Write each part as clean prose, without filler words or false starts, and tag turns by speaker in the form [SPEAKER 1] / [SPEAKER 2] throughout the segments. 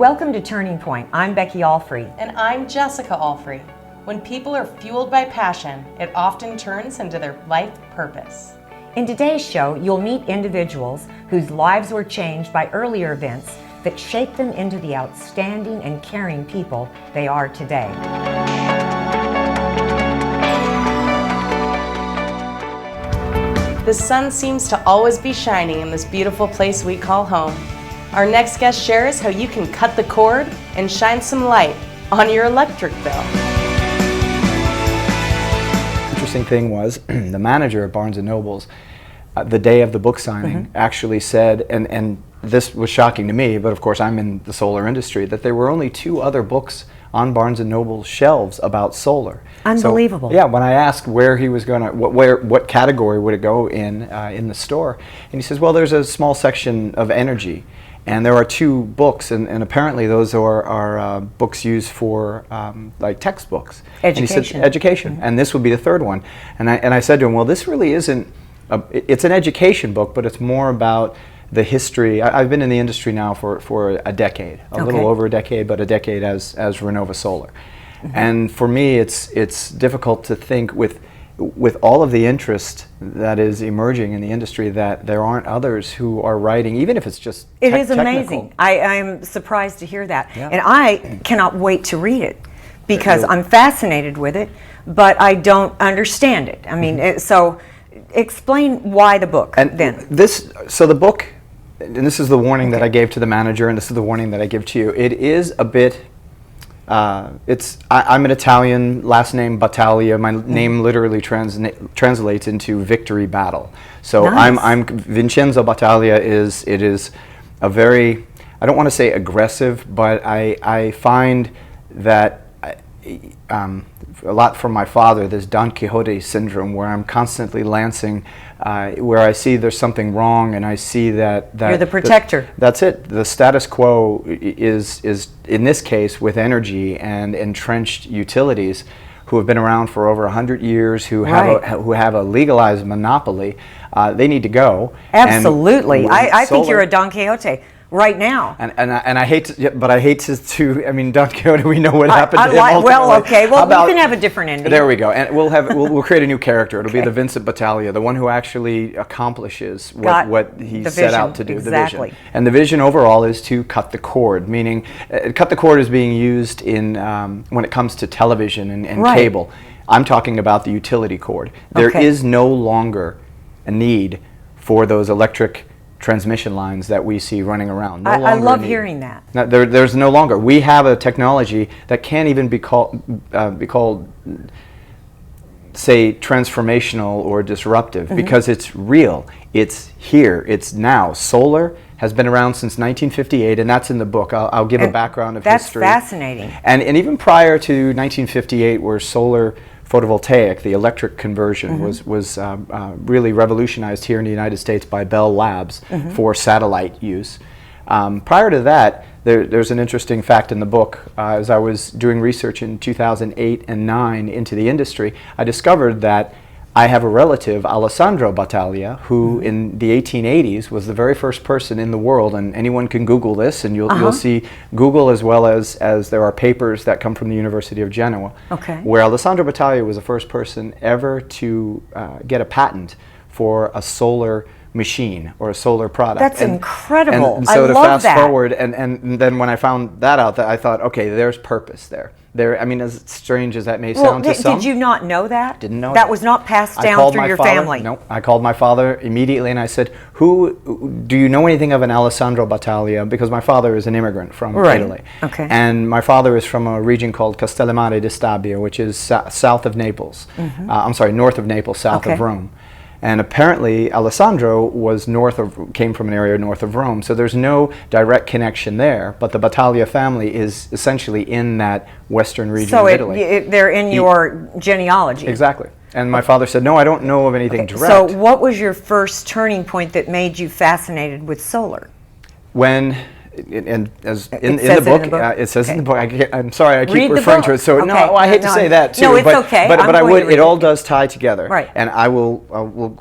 [SPEAKER 1] Welcome to Turning Point. I'm Becky Alfrey.
[SPEAKER 2] And I'm Jessica Alfrey. When people are fueled by passion, it often turns into their life purpose.
[SPEAKER 1] In today's show, you'll meet individuals whose lives were changed by earlier events that shaped them into the outstanding and caring people they are today.
[SPEAKER 2] The sun seems to always be shining in this beautiful place we call home. Our next guest shares how you can cut the cord and shine some light on your electric bill.
[SPEAKER 3] Interesting thing was the manager at Barnes & Noble's, the day of the book signing, actually said, and this was shocking to me, but of course I'm in the solar industry, that there were only 2 other books on Barnes & Noble's shelves about solar.
[SPEAKER 1] Unbelievable.
[SPEAKER 3] So, yeah, when I asked where he was going to, what category would it go in the store, and he says, well, there's a small section of energy, and there are 2 books, and apparently those are books used for like textbooks.
[SPEAKER 1] Education.
[SPEAKER 3] And he said, education, and this would be the 3rd one. And I said to him, well, this really isn't, it's an education book, but it's more about the history. I've been in the industry now for a decade, a little over a decade, but a decade as Renova Solar. And for me, it's difficult to think with all of the interest that is emerging in the industry that there aren't others who are writing, even if it's just
[SPEAKER 1] It is
[SPEAKER 3] technical.
[SPEAKER 1] amazing. I'm surprised to hear that.
[SPEAKER 3] Yeah.
[SPEAKER 1] And I cannot wait to read it because I'm fascinated with it, but I don't understand it. I mean, so explain why the book then.
[SPEAKER 3] So the book, and this is the warning that I gave to the manager, and this is the warning that I give to you. It is a bit, I'm an Italian, last name Battaglia. My name literally translates into victory battle. So
[SPEAKER 1] nice.
[SPEAKER 3] I'm Vincenzo Battaglia is a very, I don't want to say aggressive, but I find that a lot from my father, this Don Quixote syndrome, where I'm constantly lancing, where I see there's something wrong, and I see that
[SPEAKER 1] You're the protector.
[SPEAKER 3] That's it. The status quo is in this case with energy and entrenched utilities, who have been around for over 100 years, who have a legalized monopoly. They need to go.
[SPEAKER 1] Absolutely. I think you're a Don Quixote right now.
[SPEAKER 3] And I hate to, but I hate to I mean, Don Quixote, we know what happened to him ultimately.
[SPEAKER 1] Well, okay. Well, you can have a different ending.
[SPEAKER 3] There we go. And we'll create a new character. It'll be the Vincent Battaglia, the one who actually accomplishes what he set out to do,
[SPEAKER 1] exactly.
[SPEAKER 3] the vision. And the vision overall is to cut the cord, meaning cut the cord is being used in when it comes to television and cable. I'm talking about the utility cord. There is no longer a need for those electric transmission lines that we see running around.
[SPEAKER 1] I love hearing that.
[SPEAKER 3] Now, there's no longer. We have a technology that can't even be called, say, transformational or disruptive, because it's real. It's here. It's now. Solar has been around since 1958, and that's in the book. I'll give a background of history.
[SPEAKER 1] That's fascinating.
[SPEAKER 3] And even prior to 1958, where solar photovoltaic, the electric conversion, was really revolutionized here in the United States by Bell Labs for satellite use. Prior to that, there's an interesting fact in the book. As I was doing research in 2008 and 9 into the industry, I discovered that I have a relative, Alessandro Battaglia, who in the 1880s was the very first person in the world, and anyone can Google this, and you'll see Google as well as there are papers that come from the University of Genoa, where Alessandro Battaglia was the first person ever to get a patent for a solar machine or a solar product.
[SPEAKER 1] That's incredible.
[SPEAKER 3] And so
[SPEAKER 1] I
[SPEAKER 3] to
[SPEAKER 1] love
[SPEAKER 3] fast
[SPEAKER 1] that.
[SPEAKER 3] forward, and then when I found that out, I thought, okay, there's purpose there. I mean, as strange as that may sound to some.
[SPEAKER 1] Did you not know that?
[SPEAKER 3] Didn't know
[SPEAKER 1] that. Was not passed down through your family?
[SPEAKER 3] No, I called my father immediately and I said, do you know anything of an Alessandro Battaglia? Because my father is an immigrant from Italy. And my father is from a region called Castellamare di Stabia, which is south of Naples. I'm sorry, north of Naples, south of Rome. And apparently Alessandro was came from an area north of Rome, so there's no direct connection there, but the Battaglia family is essentially in that western region of Italy.
[SPEAKER 1] So they're in your genealogy.
[SPEAKER 3] Exactly. And my father said, no, I don't know of anything direct.
[SPEAKER 1] So what was your first turning point that made you fascinated with solar?
[SPEAKER 3] When And as
[SPEAKER 1] It
[SPEAKER 3] in
[SPEAKER 1] says
[SPEAKER 3] the
[SPEAKER 1] it in
[SPEAKER 3] book,
[SPEAKER 1] the book?
[SPEAKER 3] it says in the
[SPEAKER 1] Okay.
[SPEAKER 3] book. I'm sorry, I keep
[SPEAKER 1] Read the
[SPEAKER 3] referring to
[SPEAKER 1] book.
[SPEAKER 3] it. So
[SPEAKER 1] Okay.
[SPEAKER 3] no, I hate to
[SPEAKER 1] No,
[SPEAKER 3] say that too.
[SPEAKER 1] no, it's
[SPEAKER 3] but,
[SPEAKER 1] okay.
[SPEAKER 3] But,
[SPEAKER 1] I'm
[SPEAKER 3] but I
[SPEAKER 1] going
[SPEAKER 3] would.
[SPEAKER 1] to read
[SPEAKER 3] It all
[SPEAKER 1] it.
[SPEAKER 3] does tie together.
[SPEAKER 1] Right.
[SPEAKER 3] And I will.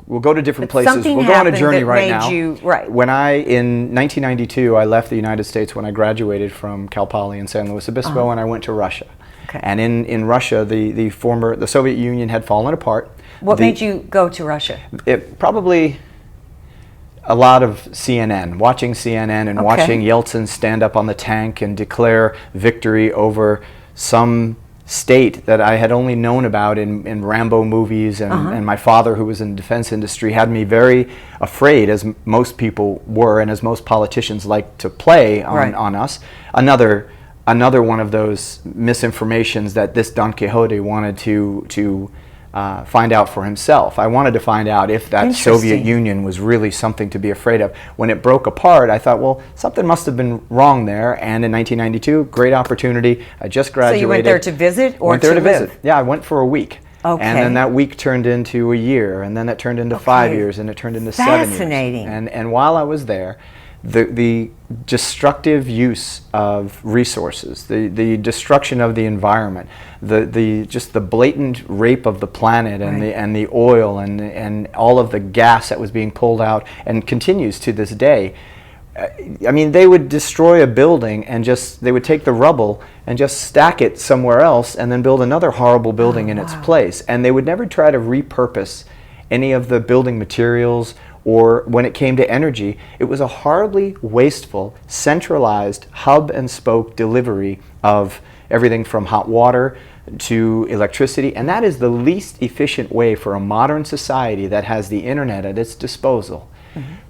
[SPEAKER 3] We'll go to different places.
[SPEAKER 1] something
[SPEAKER 3] We'll go on a
[SPEAKER 1] happened
[SPEAKER 3] journey
[SPEAKER 1] that
[SPEAKER 3] right
[SPEAKER 1] made
[SPEAKER 3] now.
[SPEAKER 1] you- right.
[SPEAKER 3] When in 1992, I left the United States when I graduated from Cal Poly in San Luis Obispo, and I went to Russia.
[SPEAKER 1] Okay.
[SPEAKER 3] And in Russia, the Soviet Union had fallen apart.
[SPEAKER 1] What made you go to Russia?
[SPEAKER 3] It probably a lot of CNN, watching CNN and
[SPEAKER 1] Okay.
[SPEAKER 3] watching Yeltsin stand up on the tank and declare victory over some state that I had only known about in Rambo movies, and my father, who was in the defense industry, had me very afraid, as most people were and as most politicians like to play on us. Another one of those misinformations that this Don Quixote wanted to find out for himself. I wanted to find out if that Soviet
[SPEAKER 1] Interesting.
[SPEAKER 3] Union was really something to be afraid of. When it broke apart, I thought, well, something must have been wrong there. And in 1992, great opportunity. I just graduated.
[SPEAKER 1] So you went there to visit or
[SPEAKER 3] went there to
[SPEAKER 1] live?
[SPEAKER 3] visit. Yeah, I went for a week.
[SPEAKER 1] Okay.
[SPEAKER 3] And then that week turned into a year, and then that turned into 5 years, and it turned into 7 years.
[SPEAKER 1] Fascinating.
[SPEAKER 3] And while I was there, the destructive use of resources, the destruction of the environment, just the blatant rape of the planet, and the oil and all of the gas that was being pulled out and continues to this day. I mean, they would destroy a building and they would take the rubble and just stack it somewhere else and then build another horrible building in its place. And they would never try to repurpose any of the building materials, or when it came to energy, it was a horribly wasteful, centralized hub and spoke delivery of everything from hot water to electricity. And that is the least efficient way for a modern society that has the internet at its disposal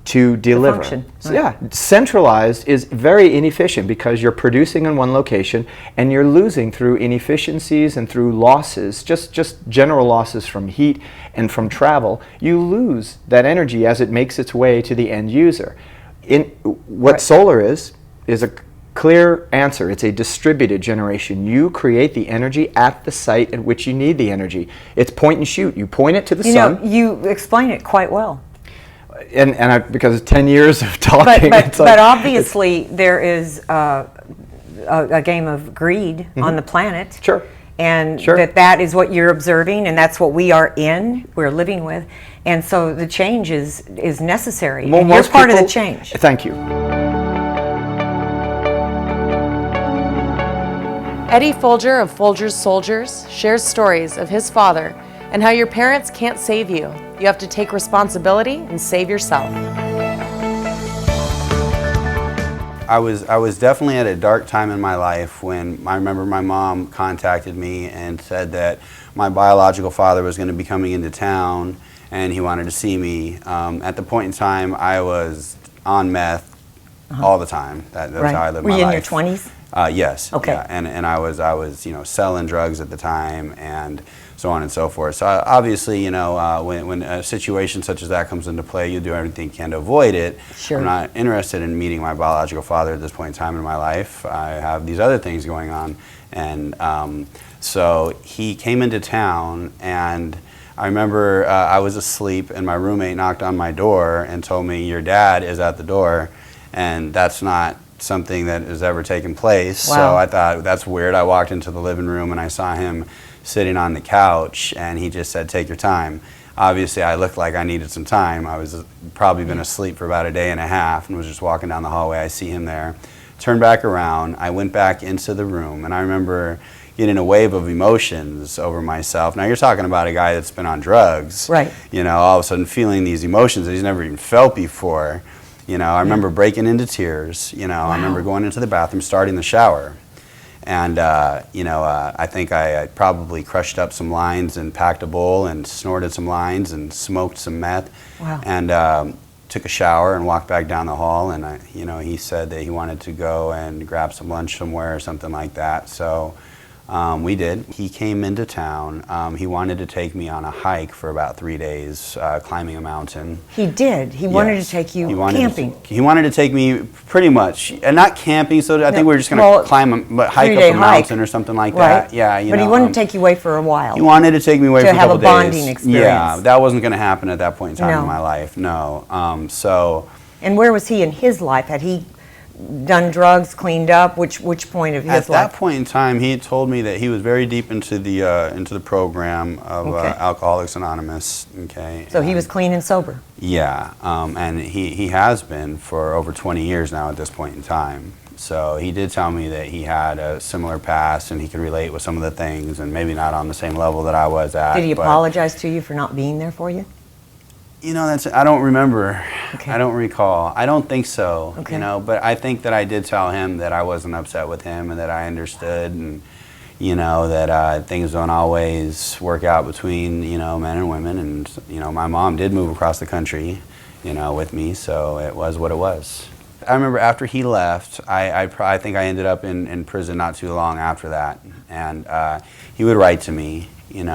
[SPEAKER 3] to deliver.
[SPEAKER 1] function,
[SPEAKER 3] So,
[SPEAKER 1] right.
[SPEAKER 3] yeah, centralized is very inefficient because you're producing in one location and you're losing through inefficiencies and through losses, just general losses from heat and from travel. You lose that energy as it makes its way to the end user. What solar is a clear answer. It's a distributed generation. You create the energy at the site at which you need the energy. It's point and shoot. You point it to the sun.
[SPEAKER 1] You explain it quite well.
[SPEAKER 3] And because 10 years of talking,
[SPEAKER 1] But obviously there is a game of greed on the planet.
[SPEAKER 3] Sure.
[SPEAKER 1] And
[SPEAKER 3] Sure.
[SPEAKER 1] that is what you're observing, and that's what we're living with. And so the change is necessary.
[SPEAKER 3] Well,
[SPEAKER 1] and you're
[SPEAKER 3] most
[SPEAKER 1] part of the
[SPEAKER 3] people-
[SPEAKER 1] change.
[SPEAKER 3] Thank you.
[SPEAKER 2] Eddie Foulger of Foulger's Soldiers shares stories of his father and how your parents can't save you. You have to take responsibility and save yourself.
[SPEAKER 4] I was definitely at a dark time in my life when I remember my mom contacted me and said that my biological father was going to be coming into town and he wanted to see me. At the point in time, I was on meth all the time. That's how I lived
[SPEAKER 1] Were
[SPEAKER 4] my
[SPEAKER 1] you in
[SPEAKER 4] life.
[SPEAKER 1] your 20s?
[SPEAKER 4] Yes.
[SPEAKER 1] Okay.
[SPEAKER 4] Yeah. And I was selling drugs at the time and so on and so forth. So obviously, when a situation such as that comes into play, you do everything you can to avoid it.
[SPEAKER 1] Sure.
[SPEAKER 4] I'm not interested in meeting my biological father at this point in time in my life. I have these other things going on. And so he came into town, and I remember I was asleep and my roommate knocked on my door and told me, "Your dad is at the door," and that's not something that has ever taken place.
[SPEAKER 1] Wow.
[SPEAKER 4] So I thought, that's weird. I walked into the living room and I saw him sitting on the couch, and he just said, "Take your time." Obviously, I looked like I needed some time. I was probably been asleep for about a day and a half and was just walking down the hallway. I see him there. Turned back around. I went back into the room, and I remember getting a wave of emotions over myself. Now, you're talking about a guy that's been on drugs.
[SPEAKER 1] Right.
[SPEAKER 4] All of a sudden feeling these emotions that he's never even felt before. I remember breaking into tears. I remember going into the bathroom, starting the shower. And, I think I probably crushed up some lines and packed a bowl and snorted some lines and smoked some meth.
[SPEAKER 1] Wow.
[SPEAKER 4] And took a shower and walked back down the hall. And, he said that he wanted to go and grab some lunch somewhere or something like that. So we did. He came into town. He wanted to take me on a hike for about 3 days, climbing a mountain.
[SPEAKER 1] He did. He wanted
[SPEAKER 4] Yes.
[SPEAKER 1] to take you
[SPEAKER 4] He wanted
[SPEAKER 1] camping.
[SPEAKER 4] he wanted to take me pretty much, and not camping. So I think we were just going to
[SPEAKER 1] Well,
[SPEAKER 4] climb, hike up
[SPEAKER 1] 3-day
[SPEAKER 4] a mountain or something like
[SPEAKER 1] Right.
[SPEAKER 4] that. Yeah,
[SPEAKER 1] But he wouldn't take you away for a while.
[SPEAKER 4] He wanted to take me away
[SPEAKER 1] To
[SPEAKER 4] for a
[SPEAKER 1] have
[SPEAKER 4] couple
[SPEAKER 1] a bonding
[SPEAKER 4] days.
[SPEAKER 1] experience.
[SPEAKER 4] Yeah, that wasn't going to happen at that point in time
[SPEAKER 1] No.
[SPEAKER 4] in my life. No. So
[SPEAKER 1] And where was he in his life? Had he done drugs, cleaned up? Which point of his
[SPEAKER 4] At
[SPEAKER 1] life?
[SPEAKER 4] that point in time, he had told me that he was very deep into the program of
[SPEAKER 1] Okay.
[SPEAKER 4] Alcoholics Anonymous. Okay.
[SPEAKER 1] So he was clean and sober.
[SPEAKER 4] Yeah, and he has been for over 20 years now at this point in time. So he did tell me that he had a similar past and he could relate with some of the things, and maybe not on the same level that I was at.
[SPEAKER 1] Did he
[SPEAKER 4] but,
[SPEAKER 1] apologize to you for not being there for you?
[SPEAKER 4] You know, I don't remember.
[SPEAKER 1] Okay.
[SPEAKER 4] I don't recall. I don't think so.
[SPEAKER 1] Okay.
[SPEAKER 4] You know, but I think that I did tell him that I wasn't upset with him and that I understood, and you know that things don't always work out between men and women, and my mom did move across the country, with me, so it was what it was. I remember after he left, I think I ended up in prison not too long after that, and he would write to me, and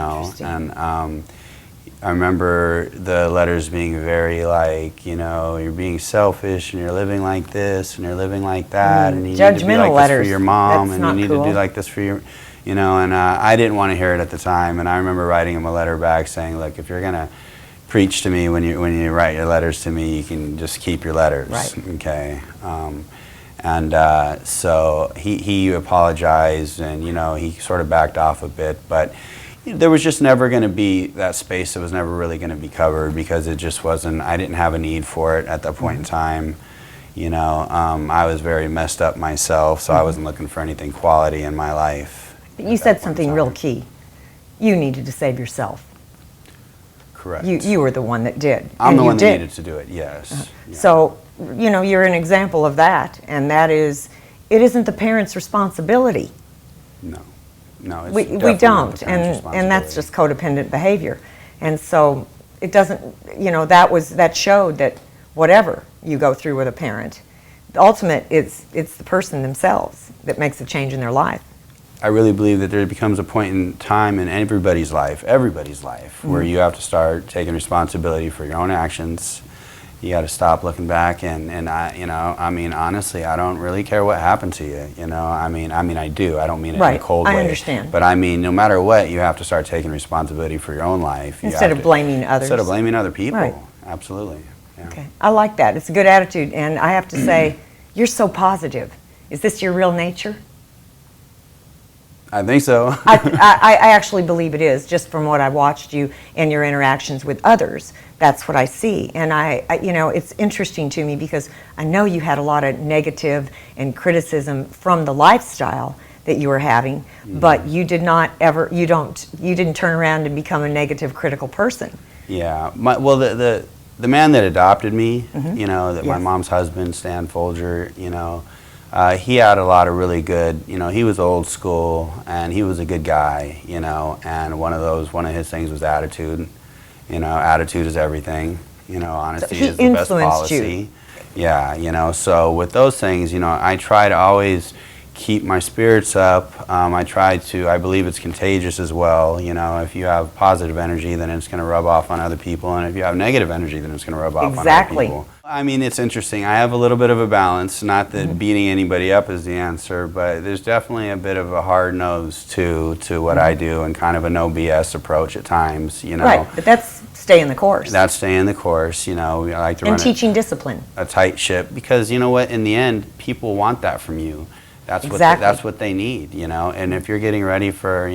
[SPEAKER 4] I remember the letters being very like, you're being selfish and you're living like this and you're living like that, and you need to be
[SPEAKER 1] Judgmental
[SPEAKER 4] like
[SPEAKER 1] letters.
[SPEAKER 4] this for your mom,
[SPEAKER 1] That's
[SPEAKER 4] and
[SPEAKER 1] not
[SPEAKER 4] you need
[SPEAKER 1] cool.
[SPEAKER 4] to do like this for your, and I didn't want to hear it at the time, and I remember writing him a letter back saying, look, if you're gonna preach to me when you write your letters to me, you can just keep your letters,
[SPEAKER 1] Right.
[SPEAKER 4] okay? So he apologized, and he sort of backed off a bit, but there was just never going to be that space that was never really going to be covered, because it just wasn't, I didn't have a need for it at that point in time. I was very messed up myself, so I wasn't looking for anything quality in my life.
[SPEAKER 1] But you said something real key. You needed to save yourself.
[SPEAKER 4] Correct.
[SPEAKER 1] You were the one that did.
[SPEAKER 4] I'm
[SPEAKER 1] and
[SPEAKER 4] the
[SPEAKER 1] you
[SPEAKER 4] one that
[SPEAKER 1] did.
[SPEAKER 4] needed to do it, yes. Yeah.
[SPEAKER 1] So, you're an example of that, and that is, it isn't the parent's responsibility.
[SPEAKER 4] No, it's
[SPEAKER 1] We
[SPEAKER 4] definitely not
[SPEAKER 1] don't,
[SPEAKER 4] the parent's
[SPEAKER 1] and that's
[SPEAKER 4] responsibility.
[SPEAKER 1] just codependent behavior. And so it doesn't, that showed that whatever you go through with a parent, the ultimate, it's the person themselves that makes a change in their life.
[SPEAKER 4] I really believe that there becomes a point in time in everybody's life, where you have to start taking responsibility for your own actions. You got to stop looking back, and honestly, I don't really care what happened to you. I do. I don't mean it in a
[SPEAKER 1] Right.
[SPEAKER 4] cold
[SPEAKER 1] I
[SPEAKER 4] way.
[SPEAKER 1] understand.
[SPEAKER 4] But no matter what, you have to start taking responsibility for your own life. You
[SPEAKER 1] Instead
[SPEAKER 4] have
[SPEAKER 1] of blaming others.
[SPEAKER 4] Instead of blaming other people.
[SPEAKER 1] Right.
[SPEAKER 4] Absolutely. Yeah.
[SPEAKER 1] Okay, I like that. It's a good attitude, and I have to say, you're so positive. Is this your real nature?
[SPEAKER 4] I think so.
[SPEAKER 1] I actually believe it is, just from what I watched you and your interactions with others. That's what I see, and it's interesting to me because I know you had a lot of negative and criticism from the lifestyle that you were having, but you did not ever. You didn't turn around and become a negative, critical person.
[SPEAKER 4] Yeah. The man that adopted me, my
[SPEAKER 1] Yes.
[SPEAKER 4] mom's husband, Stan Foulger, he had a lot of really good, he was old school, and he was a good guy, and one of his things was attitude. Attitude is everything. Honesty
[SPEAKER 1] he
[SPEAKER 4] is the best
[SPEAKER 1] influenced
[SPEAKER 4] policy. Yeah, so with those things, I try to always keep my spirits up. I believe it's contagious as well. If you have positive energy, then it's going to rub off on other people, and if you have negative energy, then it's going to rub off
[SPEAKER 1] Exactly.
[SPEAKER 4] on other people. It's interesting. I have a little bit of a balance. Not that beating anybody up is the answer, but there's definitely a bit of a hard nose to what I do, and kind of a no BS approach at times.
[SPEAKER 1] Right, but that's staying the course.
[SPEAKER 4] That's staying the course. I like to
[SPEAKER 1] and
[SPEAKER 4] run
[SPEAKER 1] teaching discipline.
[SPEAKER 4] a tight ship, because you know what? In the end, people want that from you. That's
[SPEAKER 1] Exactly.
[SPEAKER 4] that's what they need. And if you're getting ready for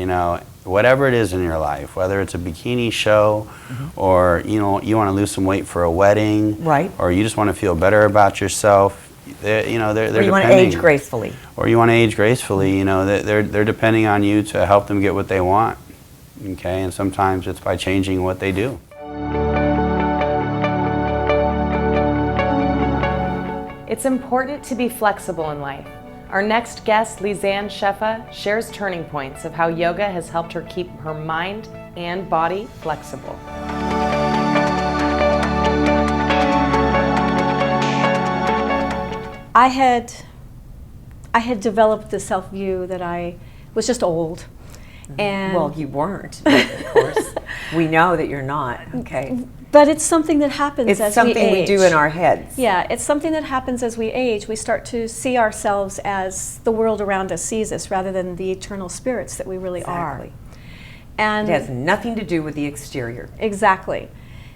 [SPEAKER 4] whatever it is in your life, whether it's a bikini show, or you want to lose some weight for a wedding,
[SPEAKER 1] Right.
[SPEAKER 4] or you just want to feel better about yourself, they're
[SPEAKER 1] Or you want to
[SPEAKER 4] depending-
[SPEAKER 1] age gracefully.
[SPEAKER 4] or you want to age gracefully, they're depending on you to help them get what they want. Okay, and sometimes it's by changing what they do.
[SPEAKER 2] It's important to be flexible in life. Our next guest, Leesann Shefa, shares turning points of how yoga has helped her keep her mind and body flexible.
[SPEAKER 5] I had developed the self-view that I was just old. And
[SPEAKER 1] Well, you weren't, of course. We know that you're not. Okay.
[SPEAKER 5] but it's something that happens
[SPEAKER 1] It's
[SPEAKER 5] as
[SPEAKER 1] something
[SPEAKER 5] we
[SPEAKER 1] we
[SPEAKER 5] age.
[SPEAKER 1] do in our heads.
[SPEAKER 5] Yeah, it's something that happens as we age. We start to see ourselves as the world around us sees us, rather than the eternal spirits that we really
[SPEAKER 1] Exactly.
[SPEAKER 5] are. And
[SPEAKER 1] It has nothing to do with the exterior.
[SPEAKER 5] exactly.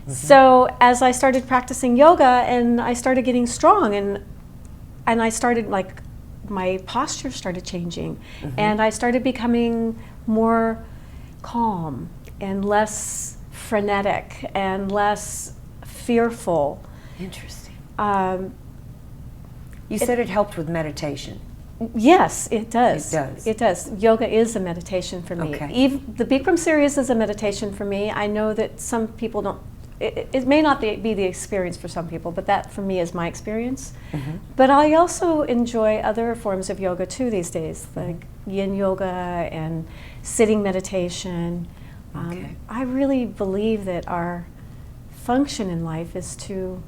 [SPEAKER 5] So as I started practicing yoga and I started getting strong, and and I started, like, my posture started changing, and I started becoming more calm and less frenetic and less fearful.
[SPEAKER 1] Interesting.
[SPEAKER 5] Um,
[SPEAKER 1] You said it helped with meditation.
[SPEAKER 5] Yes, it does.
[SPEAKER 1] It does.
[SPEAKER 5] It does. Yoga is a meditation for me.
[SPEAKER 1] Okay.
[SPEAKER 5] The Bikram series is a meditation for me. I know that some people don't, it may not be the experience for some people, but that for me is my experience. But I also enjoy other forms of yoga too these days, like yin yoga and sitting meditation.
[SPEAKER 1] Okay.
[SPEAKER 5] I really believe that our function in life is to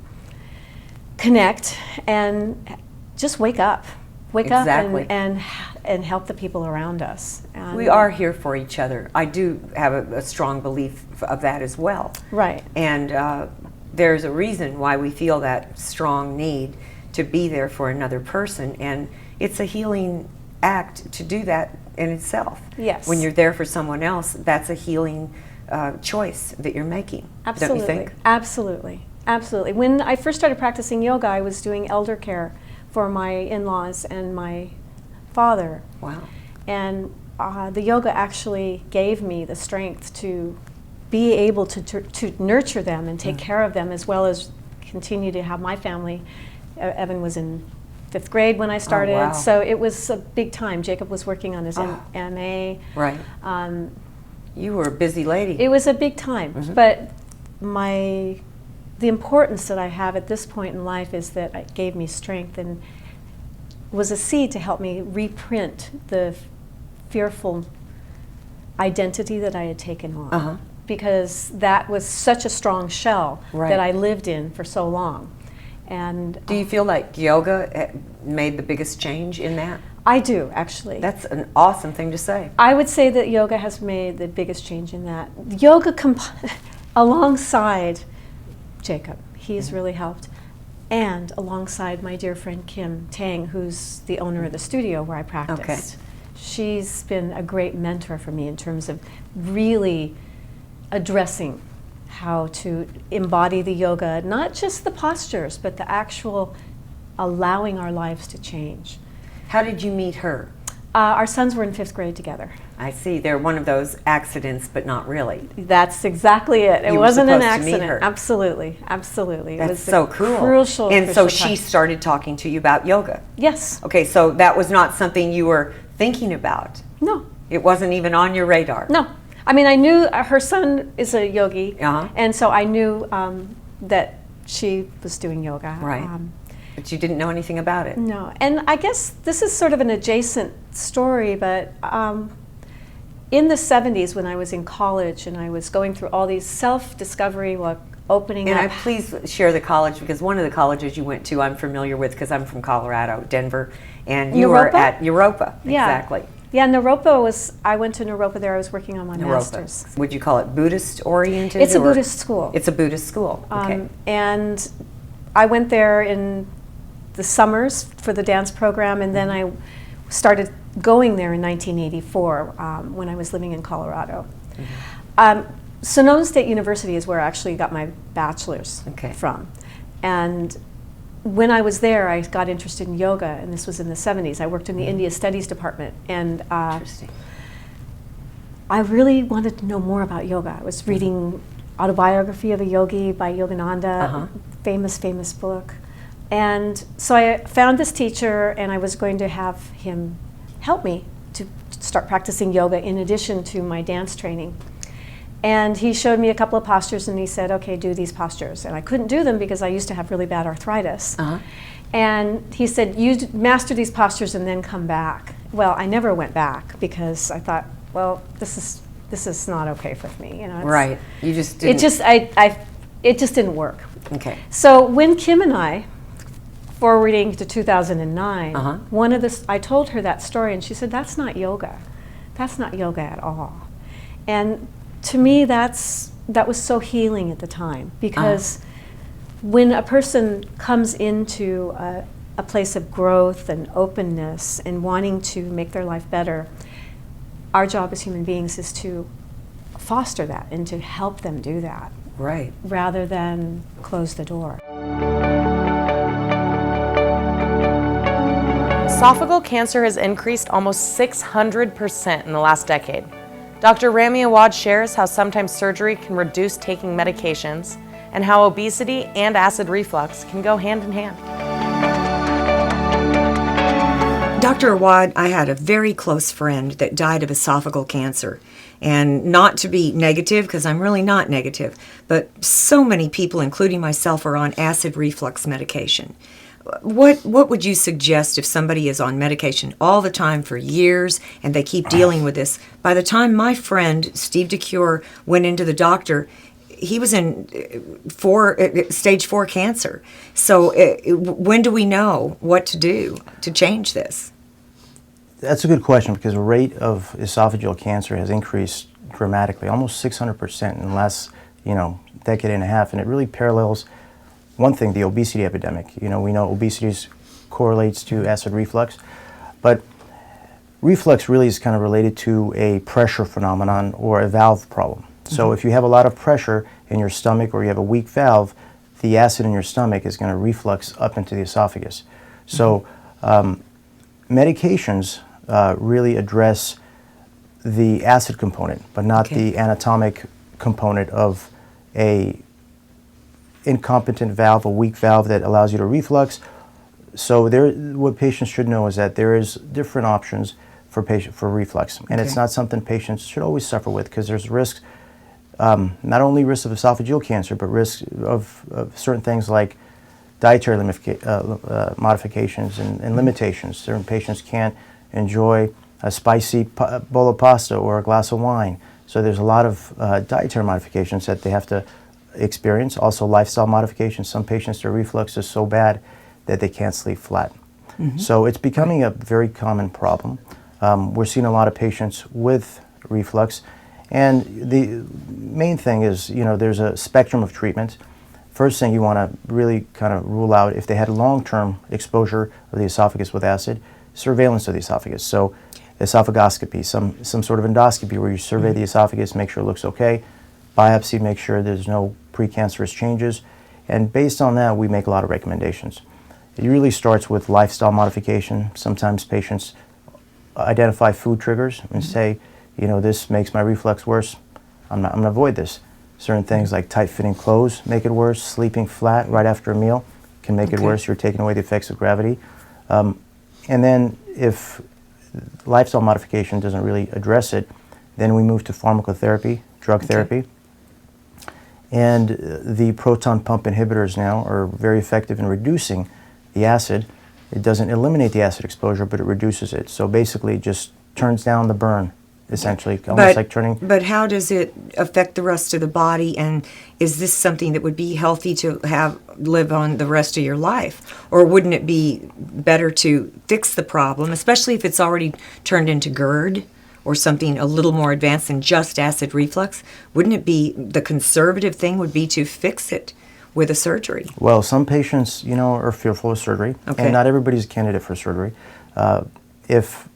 [SPEAKER 5] connect and just wake up. Wake
[SPEAKER 1] Exactly.
[SPEAKER 5] up and help the people around us. And
[SPEAKER 1] We are here for each other. I do have a strong belief of that as well.
[SPEAKER 5] right.
[SPEAKER 1] And there's a reason why we feel that strong need to be there for another person. And it's a healing act to do that in itself.
[SPEAKER 5] Yes.
[SPEAKER 1] When you're there for someone else, that's a healing choice that you're making.
[SPEAKER 5] Absolutely.
[SPEAKER 1] Don't you think?
[SPEAKER 5] Absolutely. Absolutely. When I first started practicing yoga, I was doing elder care for my in-laws and my father.
[SPEAKER 1] Wow.
[SPEAKER 5] And the yoga actually gave me the strength to be able to nurture them and take care of them, as well as continue to have my family. Evan was in 5th grade when I started,
[SPEAKER 1] wow.
[SPEAKER 5] so it was a big time. Jacob was working on his
[SPEAKER 1] Oh.
[SPEAKER 5] MA.
[SPEAKER 1] Right. You were a busy lady.
[SPEAKER 5] It was a big time, but the importance that I have at this point in life is that it gave me strength and was a seed to help me reprint the fearful identity that I had taken on. Because that was such a strong shell
[SPEAKER 1] Right.
[SPEAKER 5] that I lived in for so long. And
[SPEAKER 1] Do you feel like yoga made the biggest change in that?
[SPEAKER 5] I do, actually.
[SPEAKER 1] That's an awesome thing to say.
[SPEAKER 5] I would say that yoga has made the biggest change in that. Yoga alongside Jacob, he's really helped, and alongside my dear friend Kim Tang, who's the owner of the studio where I practiced. She's been a great mentor for me in terms of really addressing how to embody the yoga, not just the postures, but the actual allowing our lives to change.
[SPEAKER 1] How did you meet her?
[SPEAKER 5] Our sons were in 5th grade together.
[SPEAKER 1] I see. They're one of those accidents, but not really.
[SPEAKER 5] That's exactly it. It
[SPEAKER 1] You were
[SPEAKER 5] wasn't an
[SPEAKER 1] supposed to meet
[SPEAKER 5] accident.
[SPEAKER 1] her.
[SPEAKER 5] Absolutely, absolutely. It
[SPEAKER 1] That's
[SPEAKER 5] was
[SPEAKER 1] so
[SPEAKER 5] a
[SPEAKER 1] cool.
[SPEAKER 5] Crucial.
[SPEAKER 1] And so
[SPEAKER 5] crucial
[SPEAKER 1] she
[SPEAKER 5] time.
[SPEAKER 1] started talking to you about yoga.
[SPEAKER 5] Yes.
[SPEAKER 1] Okay, so that was not something you were thinking about.
[SPEAKER 5] No.
[SPEAKER 1] It wasn't even on your radar.
[SPEAKER 5] No. I mean, I knew her son is a yogi,
[SPEAKER 1] Uh-huh.
[SPEAKER 5] and so I knew that she was doing yoga.
[SPEAKER 1] Right. But you didn't know anything about it.
[SPEAKER 5] No, and I guess this is sort of an adjacent story, but in the 70s when I was in college and I was going through all these self-discovery, opening
[SPEAKER 1] And
[SPEAKER 5] up.
[SPEAKER 1] I please share the college, because one of the colleges you went to I'm familiar with because I'm from Colorado, Denver, and you were
[SPEAKER 5] Naropa?
[SPEAKER 1] at Europa.
[SPEAKER 5] Yeah.
[SPEAKER 1] Exactly.
[SPEAKER 5] Yeah, Naropa was, I went to Naropa there, I was working on my
[SPEAKER 1] Naropa.
[SPEAKER 5] master's.
[SPEAKER 1] Would you call it Buddhist oriented?
[SPEAKER 5] It's a
[SPEAKER 1] or-
[SPEAKER 5] Buddhist school.
[SPEAKER 1] It's a Buddhist school. Okay.
[SPEAKER 5] And I went there in the summers for the dance program, and then I started going there in 1984 when I was living in Colorado. Sonoma State University is where I actually got my bachelor's
[SPEAKER 1] Okay.
[SPEAKER 5] from. And when I was there, I got interested in yoga, and this was in the 70s. I worked in the India Studies department, and
[SPEAKER 1] Interesting.
[SPEAKER 5] I really wanted to know more about yoga. I was reading Autobiography of a Yogi by Yogananda, famous book. And so I found this teacher, and I was going to have him help me to start practicing yoga in addition to my dance training. And he showed me a couple of postures, and he said, okay, do these postures. And I couldn't do them because I used to have really bad arthritis. And he said, you master these postures and then come back. Well, I never went back because I thought, well, this is not okay for me. You know,
[SPEAKER 1] Right. You just didn't.
[SPEAKER 5] It just didn't work.
[SPEAKER 1] Okay.
[SPEAKER 5] So when Kim and I, forwarding to 2009, I told her that story, and she said, that's not yoga. That's not yoga at all. And to me, that was so healing at the time, because when a person comes into a place of growth and openness and wanting to make their life better, our job as human beings is to foster that and to help them do that,
[SPEAKER 1] Right.
[SPEAKER 5] rather than close the door.
[SPEAKER 2] Esophageal cancer has increased almost 600% in the last decade. Dr. Ramy Awad shares how sometimes surgery can reduce taking medications and how obesity and acid reflux can go hand in hand.
[SPEAKER 1] Dr. Awad, I had a very close friend that died of esophageal cancer. And not to be negative, because I'm really not negative, but so many people, including myself, are on acid reflux medication. What would you suggest if somebody is on medication all the time for years and they keep dealing with this? By the time my friend, Steve DeCure, went into the doctor, he was in stage 4 cancer. So when do we know what to do to change this?
[SPEAKER 6] That's a good question, because the rate of esophageal cancer has increased dramatically, almost 600% in the last, decade and a half, and it really parallels one thing, the obesity epidemic. We know obesity correlates to acid reflux, but reflux really is kind of related to a pressure phenomenon or a valve problem. So if you have a lot of pressure in your stomach or you have a weak valve, the acid in your stomach is going to reflux up into the esophagus. So medications really address the acid component, but not the anatomic component of a incompetent valve, a weak valve that allows you to reflux. So what patients should know is that there is different options for reflux, and it's not something patients should always suffer with, because there's risks, not only risk of esophageal cancer, but risk of certain things like dietary modifications and limitations. Certain patients can't enjoy a spicy bowl of pasta or a glass of wine. So there's a lot of dietary modifications that they have to experience. Also lifestyle modifications. Some patients, their reflux is so bad that they can't sleep flat. So it's becoming a very common problem. We're seeing a lot of patients with reflux. And the main thing is, there's a spectrum of treatment. First thing you want to really kind of rule out, if they had long-term exposure of the esophagus with acid, surveillance of the esophagus. So esophagoscopy, some sort of endoscopy where you survey the esophagus, make sure it looks okay, biopsy, make sure there's no precancerous changes, and based on that we make a lot of recommendations. It really starts with lifestyle modification. Sometimes patients identify food triggers and say, this makes my reflux worse, I'm going to avoid this. Certain things like tight-fitting clothes make it worse, sleeping flat right after a meal can make it worse. You're taking away the effects of gravity. And then if lifestyle modification doesn't really address it, then we move to pharmacotherapy, drug therapy. And the proton pump inhibitors now are very effective in reducing the acid. It doesn't eliminate the acid exposure, but it reduces it. So basically it just turns down the burn, essentially, almost like turning...
[SPEAKER 1] But how does it affect the rest of the body, and is this something that would be healthy to live on the rest of your life? Or wouldn't it be better to fix the problem, especially if it's already turned into GERD or something a little more advanced than just acid reflux? Wouldn't it be, the conservative thing would be to fix it with a surgery?
[SPEAKER 6] Well, some patients, are fearful of surgery, and not everybody's a candidate for surgery. If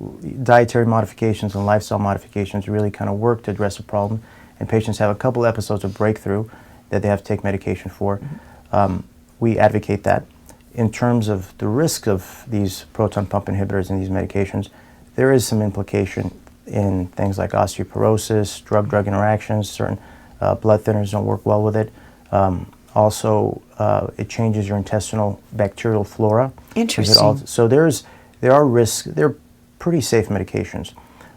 [SPEAKER 6] dietary modifications and lifestyle modifications really kind of work to address the problem, and patients have a couple episodes of breakthrough that they have to take medication for, we advocate that. In terms of the risk of these proton pump inhibitors and these medications, there is some implication in things like osteoporosis, drug-drug interactions. Certain blood thinners don't work well with it. Also, it changes your intestinal bacterial flora.
[SPEAKER 1] Interesting.
[SPEAKER 6] So there are risks. They're pretty safe medications,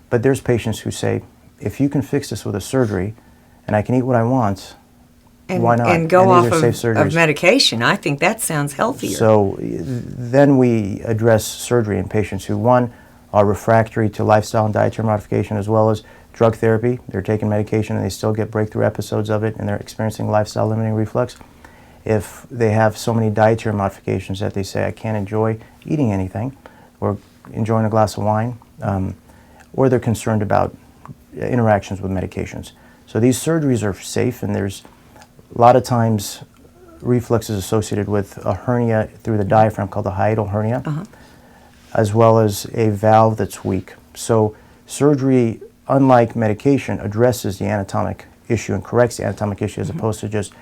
[SPEAKER 6] but there's patients who say, if you can fix this with a surgery, and I can eat what I want, why not?
[SPEAKER 1] And go
[SPEAKER 6] these
[SPEAKER 1] off
[SPEAKER 6] are safe surgeries.
[SPEAKER 1] of medication. I think that sounds healthier.
[SPEAKER 6] So then we address surgery in patients who, one, are refractory to lifestyle and dietary modification, as well as drug therapy. They're taking medication and they still get breakthrough episodes of it, and they're experiencing lifestyle limiting reflux. If they have so many dietary modifications that they say, I can't enjoy eating anything or enjoying a glass of wine, or they're concerned about interactions with medications. So these surgeries are safe, and there's a lot of times reflux is associated with a hernia through the diaphragm called the hiatal hernia, as well as a valve that's weak. So surgery, unlike medication, addresses the anatomic issue and corrects the anatomic issue, as opposed to just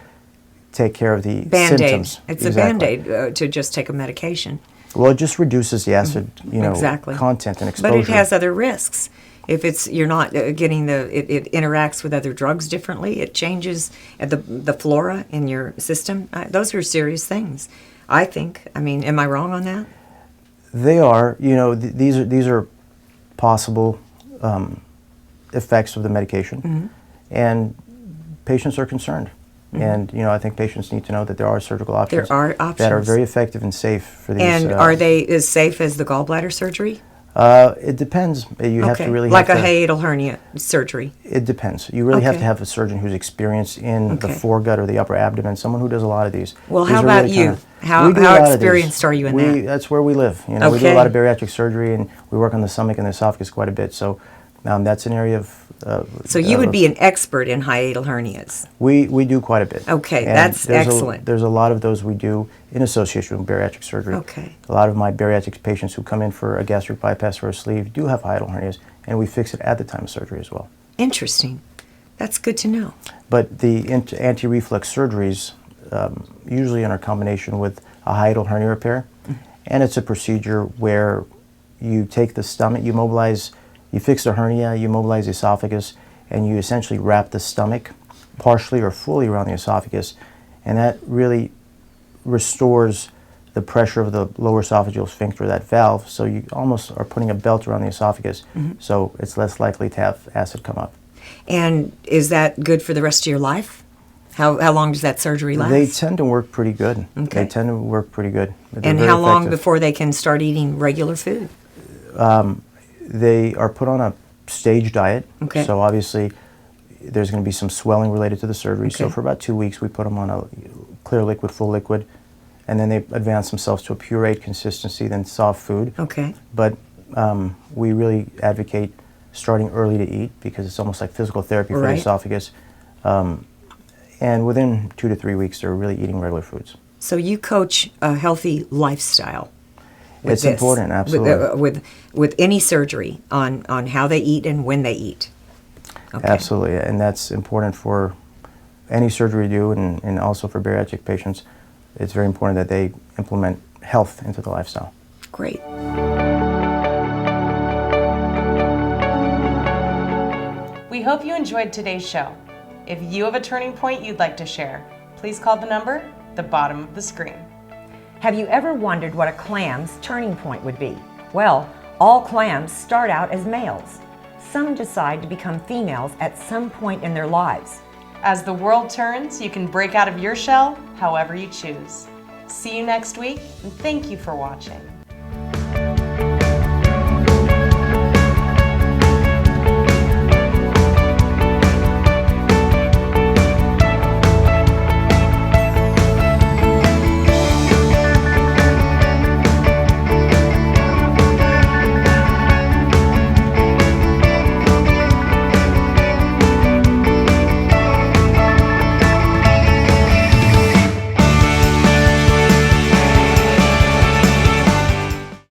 [SPEAKER 6] take care of the
[SPEAKER 1] Band-Aid.
[SPEAKER 6] symptoms.
[SPEAKER 1] It's a Band-Aid to just take a medication.
[SPEAKER 6] Well, it just reduces the acid,
[SPEAKER 1] Exactly.
[SPEAKER 6] content and exposure.
[SPEAKER 1] But it has other risks. If you're not getting it interacts with other drugs differently. It changes the flora in your system. Those are serious things, I think. I mean, am I wrong on that?
[SPEAKER 6] They are. These are possible effects of the medication, and patients are concerned. And I think patients need to know that there are surgical options.
[SPEAKER 1] There are options
[SPEAKER 6] that are very effective and safe for these.
[SPEAKER 1] And are they as safe as the gallbladder surgery?
[SPEAKER 6] It depends. You have to really
[SPEAKER 1] like
[SPEAKER 6] have
[SPEAKER 1] a
[SPEAKER 6] to,
[SPEAKER 1] hiatal hernia surgery.
[SPEAKER 6] It depends. You really have
[SPEAKER 1] Okay.
[SPEAKER 6] to have a surgeon who's experienced in the
[SPEAKER 1] Okay.
[SPEAKER 6] foregut or the upper abdomen. Someone who does a lot of these.
[SPEAKER 1] Well,
[SPEAKER 6] These
[SPEAKER 1] how
[SPEAKER 6] are
[SPEAKER 1] about
[SPEAKER 6] really
[SPEAKER 1] you?
[SPEAKER 6] kind of-
[SPEAKER 1] How
[SPEAKER 6] we do a lot of these.
[SPEAKER 1] experienced are you in that?
[SPEAKER 6] That's where we live. We do a
[SPEAKER 1] Okay.
[SPEAKER 6] lot of bariatric surgery, and we work on the stomach and the esophagus quite a bit. So that's an area of.
[SPEAKER 1] So you would be an expert in hiatal hernias.
[SPEAKER 6] We do quite a bit.
[SPEAKER 1] Okay,
[SPEAKER 6] And
[SPEAKER 1] that's
[SPEAKER 6] there's
[SPEAKER 1] excellent.
[SPEAKER 6] There's a lot of those we do in association with bariatric surgery.
[SPEAKER 1] Okay.
[SPEAKER 6] A lot of my bariatric patients who come in for a gastric bypass or a sleeve do have hiatal hernias, and we fix it at the time of surgery as well.
[SPEAKER 1] Interesting. That's good to know.
[SPEAKER 6] But the anti-reflux surgeries usually in our combination with a hiatal hernia repair, and it's a procedure where you take the stomach, you fix the hernia, you mobilize the esophagus, and you essentially wrap the stomach partially or fully around the esophagus, and that really restores the pressure of the lower esophageal sphincter, that valve, so you almost are putting a belt around the esophagus, so it's less likely to have acid come up.
[SPEAKER 1] And is that good for the rest of your life? How long does that surgery last?
[SPEAKER 6] They tend to work pretty good.
[SPEAKER 1] Okay.
[SPEAKER 6] They tend to work pretty good. They're
[SPEAKER 1] and
[SPEAKER 6] very
[SPEAKER 1] how long
[SPEAKER 6] effective.
[SPEAKER 1] before they can start eating regular food?
[SPEAKER 6] They are put on a stage diet.
[SPEAKER 1] Okay.
[SPEAKER 6] So obviously there's going to be some swelling related to the surgery. So
[SPEAKER 1] Okay.
[SPEAKER 6] for about 2 weeks we put them on a clear liquid, full liquid, and then they advance themselves to a pureed consistency, then soft food.
[SPEAKER 1] Okay.
[SPEAKER 6] But we really advocate starting early to eat because it's almost like physical therapy for
[SPEAKER 1] Right.
[SPEAKER 6] the esophagus. And within 2 to 3 weeks they're really eating regular foods.
[SPEAKER 1] So you coach a healthy lifestyle. with
[SPEAKER 6] It's
[SPEAKER 1] this,
[SPEAKER 6] important, absolutely.
[SPEAKER 1] With any surgery on how they eat and when they eat. Okay.
[SPEAKER 6] Absolutely, and that's important for any surgery we do, and also for bariatric patients. It's very important that they implement health into the lifestyle.
[SPEAKER 1] Great.
[SPEAKER 2] We hope you enjoyed today's show. If you have a turning point you'd like to share, please call the number at the bottom of the screen.
[SPEAKER 1] Have you ever wondered what a clam's turning point would be? Well, all clams start out as males. Some decide to become females at some point in their lives.
[SPEAKER 2] As the world turns, you can break out of your shell however you choose. See you next week, and thank you for watching.